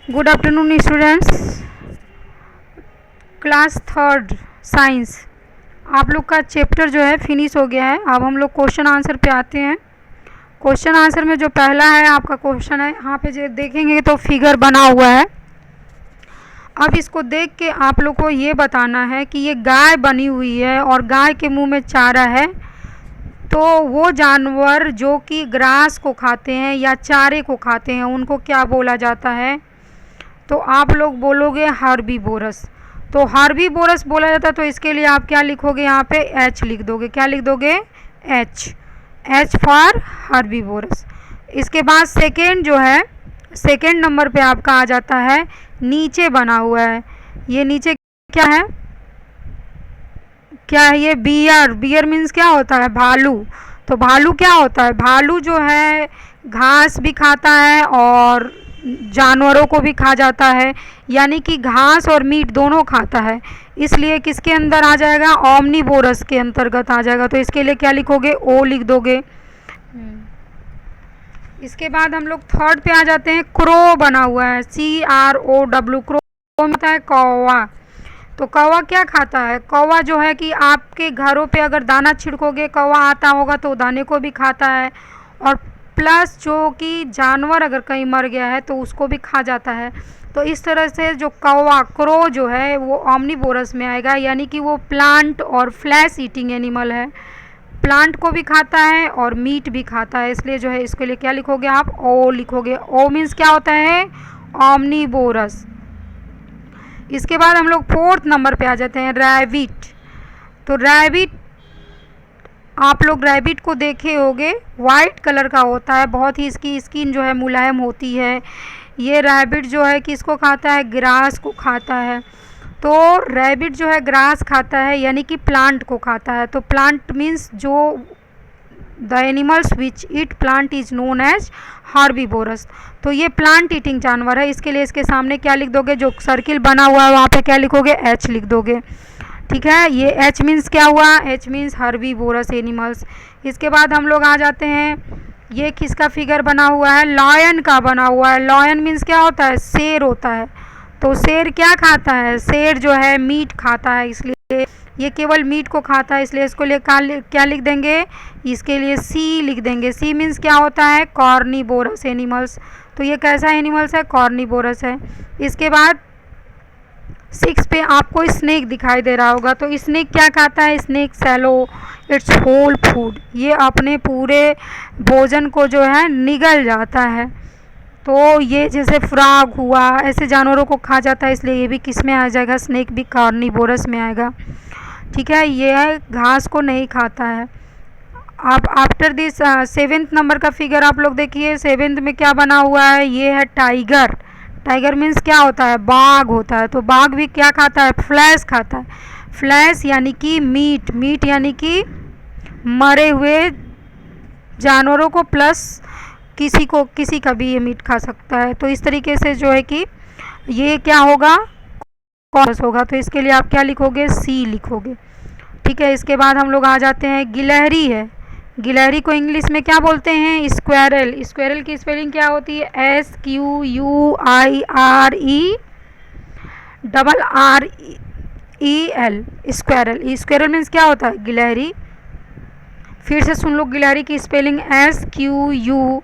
Good afternoon students, class third science. आप लोग का चैप्टर जो है फिनिश हो गया है। अब हम लोग क्वेश्चन आंसर पे आते हैं। क्वेश्चन आंसर में जो पहला है आपका क्वेश्चन है, यहाँ पे जो देखेंगे तो फिगर बना हुआ है। अब इसको देख के आप लोग को ये बताना है कि ये गाय बनी हुई है और गाय के मुंह में चारा है, तो वो जानवर जो कि ग्रास को खाते हैं या चारे को खाते हैं उनको क्या बोला जाता है। तो आप लोग बोलोगे हर्बीवोरस। तो हर्बीवोरस बोला जाता है, तो इसके लिए आप क्या लिखोगे, यहाँ पे एच लिख दोगे। क्या लिख दोगे? एच। H for herbivorous. इसके बाद सेकेंड जो है, सेकेंड नंबर पे आपका आ जाता है, नीचे बना हुआ है। ये नीचे क्या है? क्या है ये? बियर। बियर मीन्स क्या होता है? भालू। तो भालू क्या होता है? भालू जो है घास भी खाता है और जानवरों को भी खा जाता है, यानी कि घास और मीट दोनों खाता है। इसलिए किसके अंदर आ जाएगा? ओमनीवोरस के अंतर्गत आ जाएगा। तो इसके लिए क्या लिखोगे? ओ लिख दोगे। इसके बाद हम लोग थर्ड पे आ जाते हैं। क्रो बना हुआ है, CROW। क्रो होता है कौवा। तो कौवा क्या खाता है? कौवा जो है कि आपके घरों पे अगर दाना छिड़कोगे, कौवा आता होगा तो दाने को भी खाता है, और प्लस जो कि जानवर अगर कहीं मर गया है तो उसको भी खा जाता है। तो इस तरह से जो कौवा, क्रो जो है वो ओमनीवोरस में आएगा, यानी कि वो प्लांट और फ्लैश ईटिंग एनिमल है। प्लांट को भी खाता है और मीट भी खाता है, इसलिए जो है इसके लिए क्या लिखोगे आप? ओ लिखोगे। ओ मीन्स क्या होता है? ओमनीवोरस। इसके बाद हम लोग फोर्थ नंबर पे आ जाते हैं, रैबिट। तो रैबिट, आप लोग रैबिट को देखे होंगे, वाइट कलर का होता है, बहुत ही इसकी स्किन जो है मुलायम होती है। ये रैबिट जो है किसको खाता है? ग्रास को खाता है। तो रैबिट जो है ग्रास खाता है, यानी कि प्लांट को खाता है। तो प्लांट मीन्स जो the animals which eat plant is known as herbivorous. तो ये प्लांट ईटिंग जानवर है, इसके लिए इसके सामने क्या लिख दोगे? जो सर्किल बना हुआ है वहाँ पे क्या लिखोगे? एच लिख दोगे। ठीक है, ये एच मीन्स क्या हुआ? H means herbivorous animals. इसके बाद हम लोग आ जाते हैं, ये किसका फिगर बना हुआ है? लॉयन का बना हुआ है। लॉयन मीन्स क्या होता है? शेर होता है। तो शेर क्या खाता है? शेर जो है मीट खाता है, इसलिए ये केवल मीट को खाता है, इसलिए इसको लिए क्या लिख देंगे? इसके लिए सी लिख देंगे। सी मीन्स क्या होता है? Carnivorous animals. तो ये कैसा एनिमल्स है? कॉर्निवोरस है। इसके बाद 6 पे आपको स्नेक दिखाई दे रहा होगा। तो स्नेक क्या खाता है? Snake swallow its whole food. ये अपने पूरे भोजन को जो है निगल जाता है। तो ये जैसे फ्रॉग हुआ, ऐसे जानवरों को खा जाता है, इसलिए ये भी किस में आ जाएगा? स्नेक भी कार्निवोरस में आएगा। ठीक है, ये घास को नहीं खाता है। अब आफ्टर दिस सेवेंथ नंबर का फिगर आप लोग देखिए, सेवेंथ में क्या बना हुआ है? ये है टाइगर। टाइगर मीन्स क्या होता है? बाघ होता है। तो बाघ भी क्या खाता है? फ्लैश खाता है। फ्लैश यानी कि मीट। मीट यानी कि मरे हुए जानवरों को, प्लस किसी का भी ये मीट खा सकता है। तो इस तरीके से जो है कि ये क्या होगा? कॉर्स होगा। तो इसके लिए आप क्या लिखोगे? सी लिखोगे। ठीक है, इसके बाद हम लोग आ जाते हैं, गिलहरी है। गिलहरी को इंग्लिश में क्या बोलते हैं? स्क्वेरल। स्क्वेरल की स्पेलिंग क्या होती है? SQUIREL। स्क्वेरल। स्क्वेरल मीन्स क्या होता है? गिलहरी। फिर से सुन लो, गिलहरी की स्पेलिंग SQUIRREL।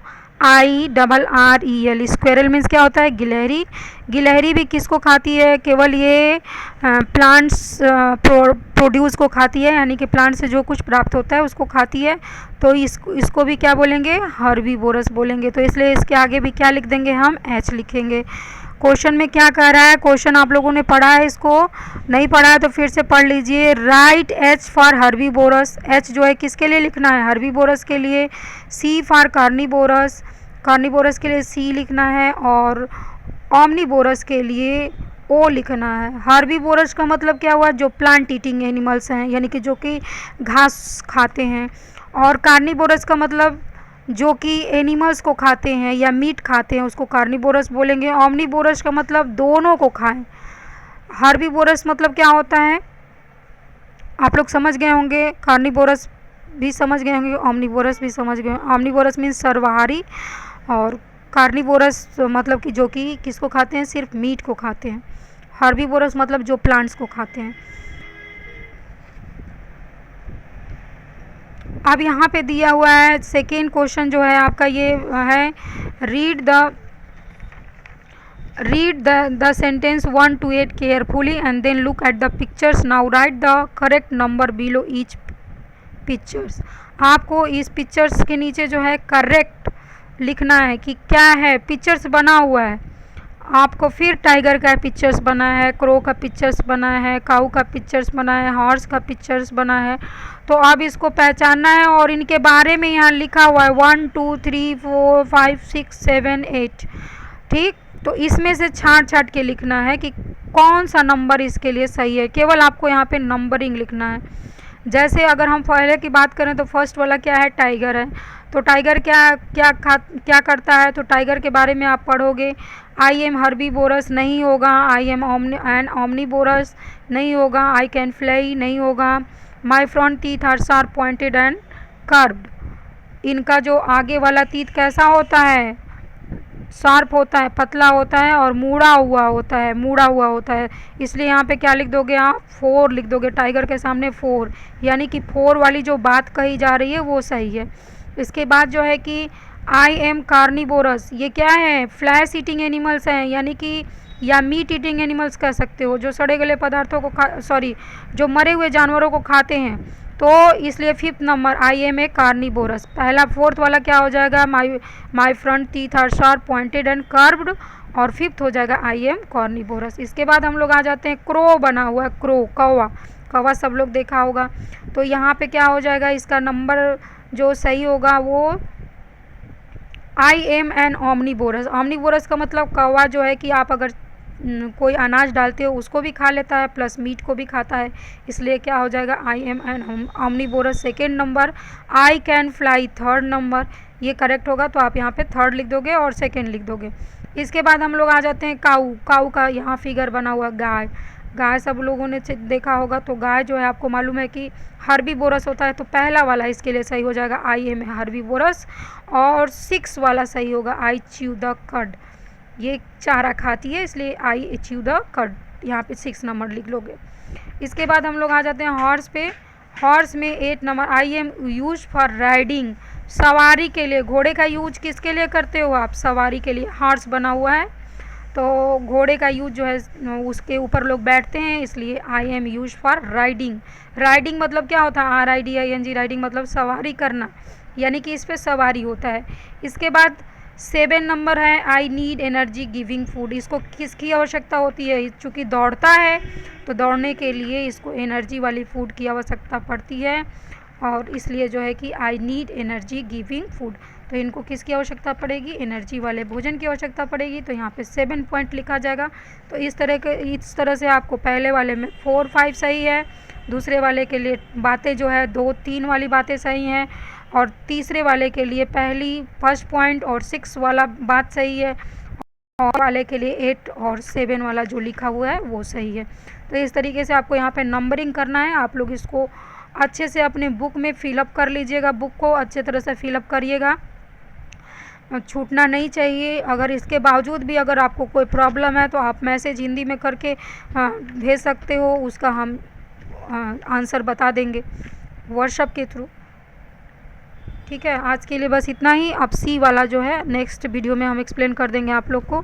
स्क्वेरल मीन्स क्या होता है? गिलहरी। गिलहरी भी किसको खाती है? केवल ये प्लांट्स प्रोड्यूस को खाती है, यानी कि प्लांट से जो कुछ प्राप्त होता है उसको खाती है। तो इसको भी क्या बोलेंगे? हर्बीवोरस बोलेंगे। तो इसलिए इसके आगे भी क्या लिख देंगे? हम एच लिखेंगे। क्वेश्चन में क्या कह रहा है? क्वेश्चन आप लोगों ने पढ़ा है, इसको नहीं पढ़ा है तो फिर से पढ़ लीजिए। Right H for herbivorous. H जो है किसके लिए लिखना है? हर्बीवोरस के लिए। सी फॉर कार्निवोरस। कार्निवोरस के लिए सी लिखना है, और ओमनीवोरस के लिए ओ लिखना है। हर्बीवोरस का मतलब क्या हुआ? जो प्लांट ईटिंग एनिमल्स हैं, यानी कि जो कि घास खाते हैं। और कार्निवोरस का मतलब जो कि एनिमल्स को खाते हैं या मीट खाते हैं, उसको कार्निवोरस बोलेंगे। ओमनीवोरस का मतलब दोनों को खाएं। हर्बीवोरस मतलब क्या होता है? आप लोग समझ गए होंगे, कार्निवोरस भी समझ गए होंगे, ओमनीवोरस भी समझ गए। ओमनीवोरस मीन्स सर्वहारी, और कार्निवोरस मतलब कि जो कि किसको खाते हैं, सिर्फ मीट को खाते हैं। हर्बीवोरस मतलब जो प्लांट्स को खाते हैं। अब यहाँ पे दिया हुआ है सेकेंड क्वेश्चन जो है आपका ये है, read the sentence 1 to 8 carefully and then look at the pictures. Now write the correct number below each pictures. आपको इस पिक्चर्स के नीचे जो है करेक्ट लिखना है कि क्या है। पिक्चर्स बना हुआ है आपको, फिर टाइगर का पिक्चर्स बना है, क्रो का पिक्चर्स बना है, काऊ का पिक्चर्स बना है, हॉर्स का पिक्चर्स बना है। तो अब इसको पहचानना है और इनके बारे में यहाँ लिखा हुआ है 1 2 3 4 5 6 7 8। ठीक, तो इसमें से छांट के लिखना है कि कौन सा नंबर इसके लिए सही है। केवल आपको यहाँ पे नंबरिंग लिखना है। जैसे अगर हम पहले की बात करें तो फर्स्ट वाला क्या है, टाइगर है। तो टाइगर क्या करता है, तो टाइगर के बारे में आप पढ़ोगे। आई एम हर्बीवोरस नहीं होगा, आई एम ओमनीवोरस नहीं होगा, आई कैन फ्लाई नहीं होगा, my front teeth are sharp pointed and curved. इनका जो आगे वाला टीथ कैसा होता है, शार्प होता है, पतला होता है और मुड़ा हुआ होता है। इसलिए यहाँ पे क्या लिख दोगे आप, 4 लिख दोगे। टाइगर के सामने 4, यानी कि 4 वाली जो बात कही जा रही है वो सही है। इसके बाद जो है कि आई एम कार्निवोरस, ये क्या है, फ्लैश ईटिंग एनिमल्स हैं, यानी कि या मीट ईटिंग एनिमल्स कह सकते हो, जो सड़े गले पदार्थों को जो मरे हुए जानवरों को खाते हैं। तो इसलिए 5th number I am a carnivorous. पहला 4th वाला क्या हो जाएगा, my front teeth are sharp pointed and curved, और 5th हो जाएगा आई एम कार्निवोरस। इसके बाद हम लोग आ जाते हैं, क्रो बना हुआ है, क्रो कौवा सब लोग देखा होगा। तो यहाँ पे क्या हो जाएगा, इसका नंबर जो सही होगा वो I am an omnivorous. Omnivorous का मतलब कौवा जो है कि आप अगर कोई अनाज डालते हो उसको भी खा लेता है प्लस मीट को भी खाता है, इसलिए क्या हो जाएगा I am an omnivorous. Second number I can fly, 3rd number, ये करेक्ट होगा। तो आप यहाँ पे 3rd लिख दोगे और 2nd लिख दोगे। इसके बाद हम लोग आ जाते हैं काऊ का यहाँ फिगर बना हुआ, गाय सब लोगों ने देखा होगा। तो गाय जो है आपको मालूम है कि हर्बीवोरस होता है, तो पहला वाला इसके लिए सही हो जाएगा आई एम हर्बीवोरस, और 6 वाला सही होगा आई च्यू द कड। ये चारा खाती है इसलिए आई च्यू द कड, यहाँ पे 6 नंबर लिख लोगे। इसके बाद हम लोग आ जाते हैं हॉर्स पे। हॉर्स में 8 number I M use for riding, सवारी के लिए। घोड़े का यूज किसके लिए करते हो आप, सवारी के लिए। हॉर्स बना हुआ है तो घोड़े का यूज जो है उसके ऊपर लोग बैठते हैं, इसलिए I am use for riding. Riding मतलब क्या होता है, RIDING, राइडिंग मतलब सवारी करना, यानी कि इस पर सवारी होता है। इसके बाद 7 नंबर है I need energy giving food. इसको किसकी आवश्यकता होती है, चूँकि दौड़ता है तो दौड़ने के लिए इसको एनर्जी वाली फूड की आवश्यकता पड़ती है, और इसलिए जो है कि I need energy giving food. तो इनको किसकी आवश्यकता पड़ेगी, एनर्जी वाले भोजन की आवश्यकता पड़ेगी। तो यहाँ पे 7 पॉइंट लिखा जाएगा। तो इस तरह से आपको पहले वाले में 4 5 सही है, दूसरे वाले के लिए बातें जो है 2 3 वाली बातें सही हैं, और तीसरे वाले के लिए फर्स्ट पॉइंट और 6 वाला बात सही है, और वाले के लिए 8 और 7 वाला जो लिखा हुआ है वो सही है। तो इस तरीके से आपको यहाँ पे नंबरिंग करना है। आप लोग इसको अच्छे से अपने बुक में फिलअप कर लीजिएगा, बुक को अच्छे तरह से फिलअप करिएगा, छूटना नहीं चाहिए। अगर इसके बावजूद भी अगर आपको कोई प्रॉब्लम है तो आप मैसेज हिंदी में करके भेज सकते हो, उसका हम आंसर बता देंगे व्हाट्सएप के थ्रू। ठीक है, आज के लिए बस इतना ही। अब सी वाला जो है नेक्स्ट वीडियो में हम एक्सप्लेन कर देंगे आप लोग को।